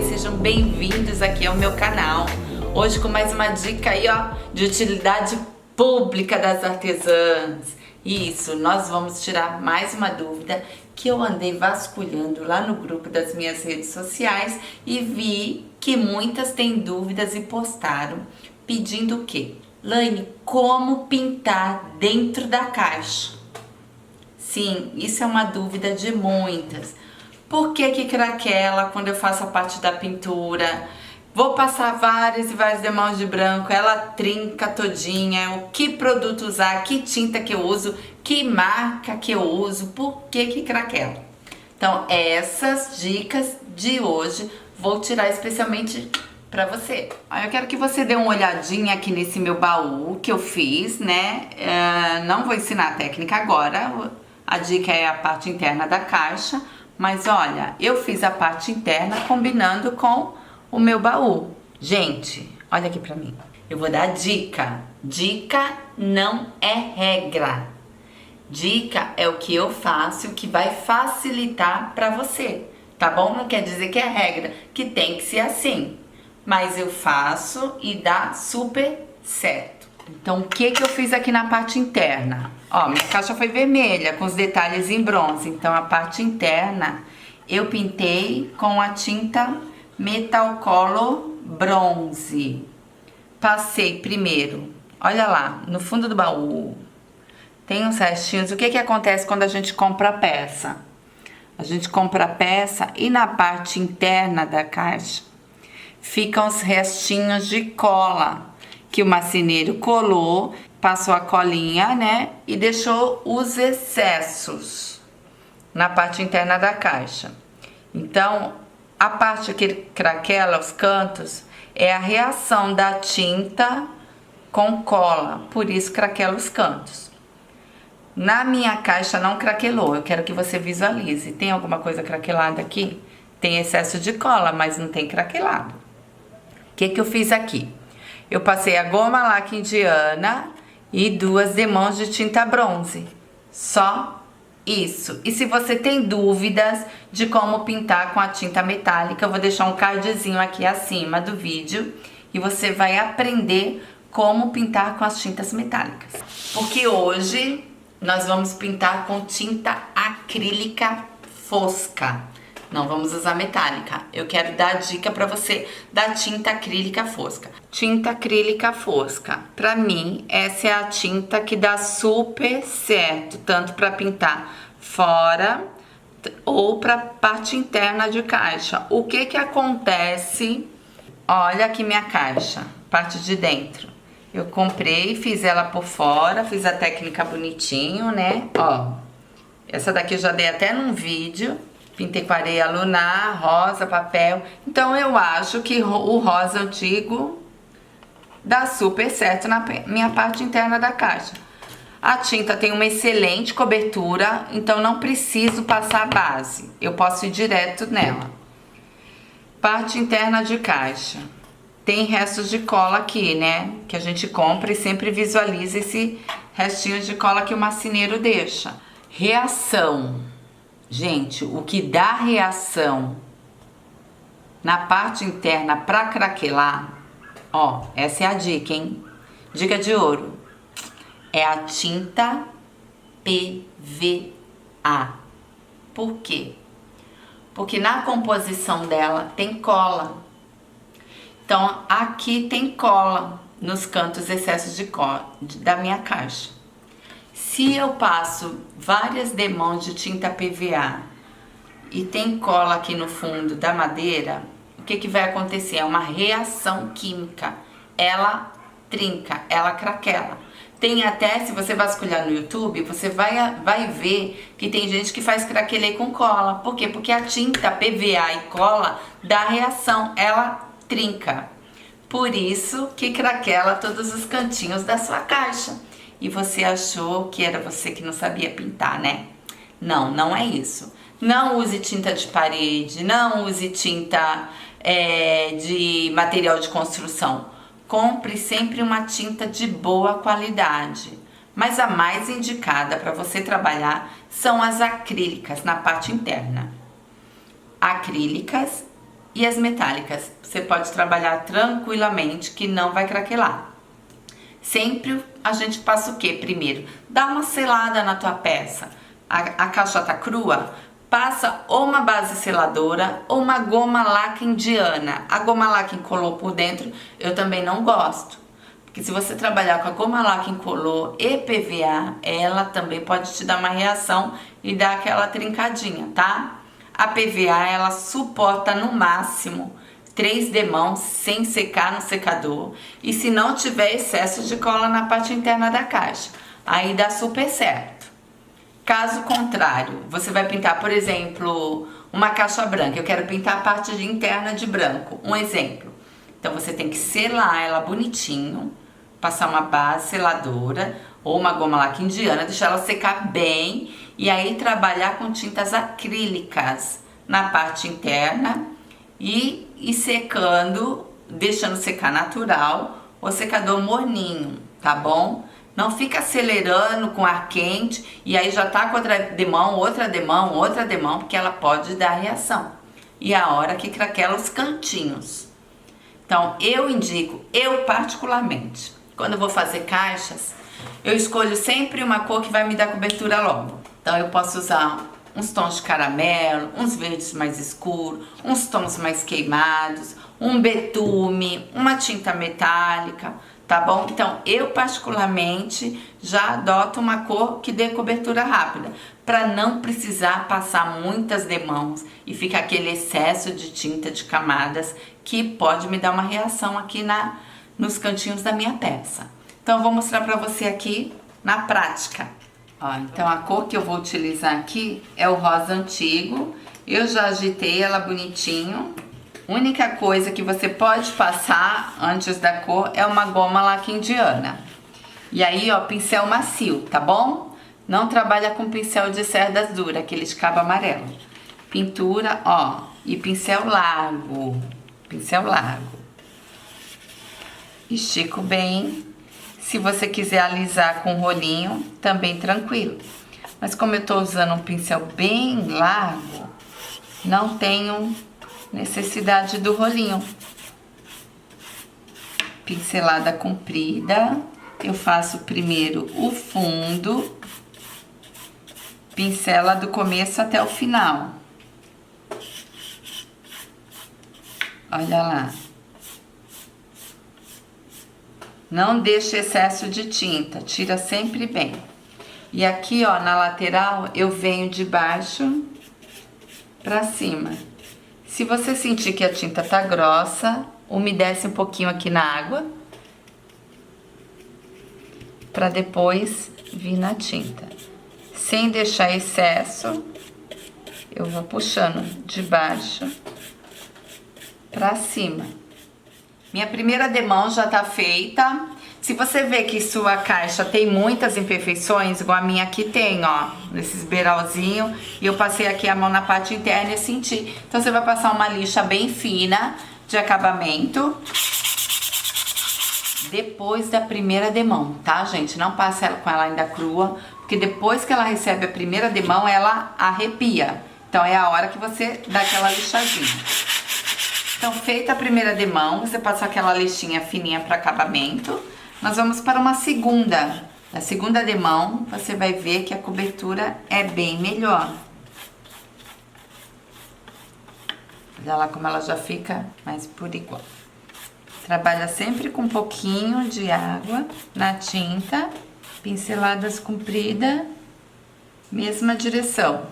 vocês? Sejam bem-vindos aqui ao meu canal. Hoje com mais uma dica aí, ó, de utilidade pública das artesãs. Isso, nós vamos tirar mais uma dúvida que eu andei vasculhando lá no grupo das minhas redes sociais e vi que muitas têm dúvidas e postaram pedindo o quê? Laine, como pintar dentro da caixa? Sim, isso é uma dúvida de muitas. Por que que craquela quando eu faço a parte da pintura? Vou passar várias e várias demãos de branco, ela trinca todinha, o que produto usar, que tinta que eu uso, que marca que eu uso, por que que craquela? Então, essas dicas de hoje vou tirar especialmente pra você. Eu quero que você dê uma olhadinha aqui nesse meu baú que eu fiz, né? Não vou ensinar a técnica agora, a dica é a parte interna da caixa, mas olha, eu fiz a parte interna combinando com o meu baú. Gente, olha aqui pra mim. Eu vou dar dica. Dica não é regra. Dica é o que eu faço, o que vai facilitar pra você, tá bom? Não quer dizer que é regra, que tem que ser assim. Mas eu faço e dá super certo. Então, o que que eu fiz aqui na parte interna? Ó, minha caixa foi vermelha, com os detalhes em bronze. Então, a parte interna eu pintei com a tinta Metal Color Bronze. Passei primeiro, olha lá, no fundo do baú. Tem uns restinhos. O que que acontece quando a gente compra a peça? A gente compra a peça e na parte interna da caixa ficam os restinhos de cola que o marceneiro colou, passou a colinha, né? E deixou os excessos na parte interna da caixa. Então, a parte que craquela, os cantos, é a reação da tinta com cola, por isso craquela os cantos. Na minha caixa não craquelou, eu quero que você visualize. Tem alguma coisa craquelada aqui? Tem excesso de cola, mas não tem craquelado. O que que eu fiz aqui? Eu passei a goma laca indiana e 2 demãos de tinta bronze. Só isso. E se você tem dúvidas de como pintar com a tinta metálica, eu vou deixar um cardzinho aqui acima do vídeo e você vai aprender como pintar com as tintas metálicas. Porque hoje nós vamos pintar com tinta acrílica fosca. Não vamos usar metálica. Eu quero dar a dica pra você da tinta acrílica fosca. Tinta acrílica fosca. Pra mim, essa é a tinta que dá super certo, tanto pra pintar fora ou pra parte interna de caixa. O que que acontece? Olha aqui minha caixa, parte de dentro. Eu comprei, fiz ela por fora, fiz a técnica bonitinho, né? Ó, essa daqui eu já dei até num vídeo. Pintei com areia lunar, rosa, papel. Então, eu acho que o rosa antigo dá super certo na minha parte interna da caixa. A tinta tem uma excelente cobertura, então não preciso passar a base. Eu posso ir direto nela. Parte interna de caixa. Tem restos de cola aqui, né? Que a gente compra e sempre visualiza esse restinho de cola que o marceneiro deixa. Reação. Gente, o que dá reação na parte interna pra craquelar, ó, essa é a dica, hein? Dica de ouro. É a tinta PVA. Por quê? Porque na composição dela tem cola. Então, aqui tem cola nos cantos excessos de cola da minha caixa. Se eu passo várias demãos de tinta PVA e tem cola aqui no fundo da madeira, o que que vai acontecer? É uma reação química. Ela trinca, ela craquela. Tem até, se você vasculhar no YouTube, você vai ver que tem gente que faz craquelê com cola. Por quê? Porque a tinta PVA e cola dá reação, ela trinca. Por isso que craquela todos os cantinhos da sua caixa. E você achou que era você que não sabia pintar, né? Não, não é isso. Não use tinta de parede, não use tinta de material de construção. Compre sempre uma tinta de boa qualidade. Mas a mais indicada para você trabalhar são as acrílicas na parte interna. Acrílicas E as metálicas, você pode trabalhar tranquilamente que não vai craquelar. Sempre a gente passa o que primeiro? Dá uma selada na tua peça. A caixa tá crua? Passa ou uma base seladora ou uma goma laca indiana. A goma laca incolor por dentro eu também não gosto. Porque se você trabalhar com a goma laca incolor e PVA, ela também pode te dar uma reação e dar aquela trincadinha, tá? A PVA, ela suporta no máximo 3 demãos sem secar no secador. E se não tiver excesso de cola na parte interna da caixa, aí dá super certo. Caso contrário, você vai pintar, por exemplo, uma caixa branca. Eu quero pintar a parte interna de branco. Um exemplo. Então você tem que selar ela bonitinho, passar uma base seladora ou uma goma laca indiana, deixar ela secar bem e aí trabalhar com tintas acrílicas na parte interna e ir secando, deixando secar natural ou secador morninho, tá bom? Não fica acelerando com ar quente e aí já tá com outra demão, porque ela pode dar reação. E a hora que craquela os cantinhos. Então, eu indico, eu particularmente, quando eu vou fazer caixas, eu escolho sempre uma cor que vai me dar cobertura logo. Então, eu posso usar uns tons de caramelo, uns verdes mais escuros, uns tons mais queimados, um betume, uma tinta metálica, tá bom? Então, eu particularmente já adoto uma cor que dê cobertura rápida, para não precisar passar muitas demãos e ficar aquele excesso de tinta de camadas que pode me dar uma reação aqui nos cantinhos da minha peça. Então, eu vou mostrar para você aqui na prática. Ó, então, a cor que eu vou utilizar aqui é o rosa antigo. Eu já agitei ela bonitinho. Única coisa que você pode passar antes da cor é uma goma laca indiana. E aí, ó, pincel macio, tá bom? Não trabalha com pincel de cerdas dura, aquele de cabo amarelo. Pintura, ó, e pincel largo. Pincel largo. Estico bem. Se você quiser alisar com rolinho, também tranquilo. Mas como eu tô usando um pincel bem largo, não tenho necessidade do rolinho. Pincelada comprida, eu faço primeiro o fundo, pincela do começo até o final. Olha lá. Não deixe excesso de tinta, tira sempre bem. E aqui, ó, na lateral, eu venho de baixo pra cima. Se você sentir que a tinta tá grossa, umedece um pouquinho aqui na água, pra depois vir na tinta. Sem deixar excesso, eu vou puxando de baixo pra cima. Minha primeira demão já tá feita. Se você vê que sua caixa tem muitas imperfeições, igual a minha aqui tem, ó, nesses beiralzinhos, e eu passei aqui a mão na parte interna e senti. Então você vai passar uma lixa bem fina de acabamento depois da primeira demão, tá, gente? Não passe ela com ela ainda crua, porque depois que ela recebe a primeira demão, ela arrepia. Então é a hora que você dá aquela lixadinha. Então, feita a primeira demão, você passa aquela lixinha fininha para acabamento. Nós vamos para uma segunda. Na segunda demão, você vai ver que a cobertura é bem melhor. Olha lá como ela já fica mais por igual. Trabalha sempre com um pouquinho de água na tinta, pinceladas compridas, mesma direção.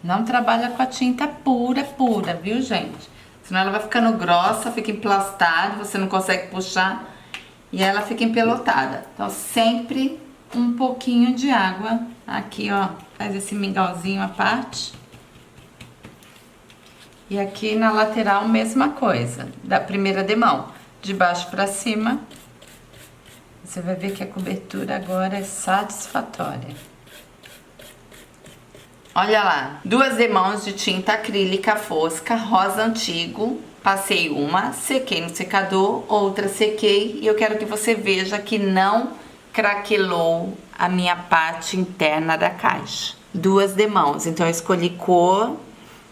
Não trabalha com a tinta pura, viu, gente? Senão ela vai ficando grossa, fica emplastada, você não consegue puxar e ela fica empelotada. Então, sempre um pouquinho de água. Aqui, ó, faz esse mingauzinho à parte. E aqui na lateral, mesma coisa, da primeira demão. De baixo pra cima, você vai ver que a cobertura agora é satisfatória. Olha lá, 2 demãos de tinta acrílica fosca, rosa antigo. Passei uma, sequei no secador, outra sequei. E eu quero que você veja que não craquelou a minha parte interna da caixa. 2 demãos, então eu escolhi cor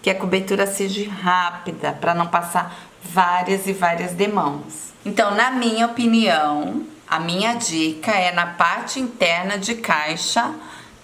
que a cobertura seja rápida, para não passar várias e várias demãos. Então, na minha opinião, a minha dica é na parte interna de caixa,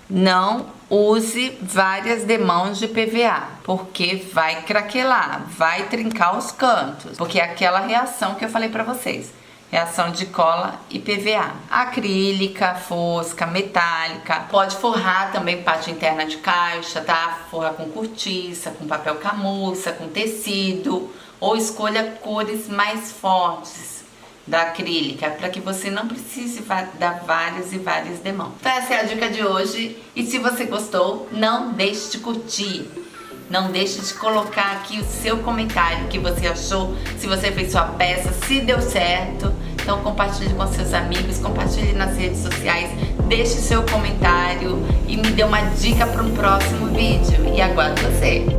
não use várias demãos de PVA, porque vai craquelar, vai trincar os cantos, porque é aquela reação que eu falei para vocês. Reação de cola e PVA. Acrílica, fosca, metálica. Pode forrar também parte interna de caixa, tá? Forrar com cortiça, com papel camurça, com tecido. Ou escolha cores mais fortes da acrílica, para que você não precise dar várias e várias demãos. Então essa é a dica de hoje. E se você gostou, não deixe de curtir. Não deixe de colocar aqui o seu comentário, o que você achou, se você fez sua peça, se deu certo. Então compartilhe com seus amigos, compartilhe nas redes sociais, deixe seu comentário e me dê uma dica para um próximo vídeo. E aguardo você!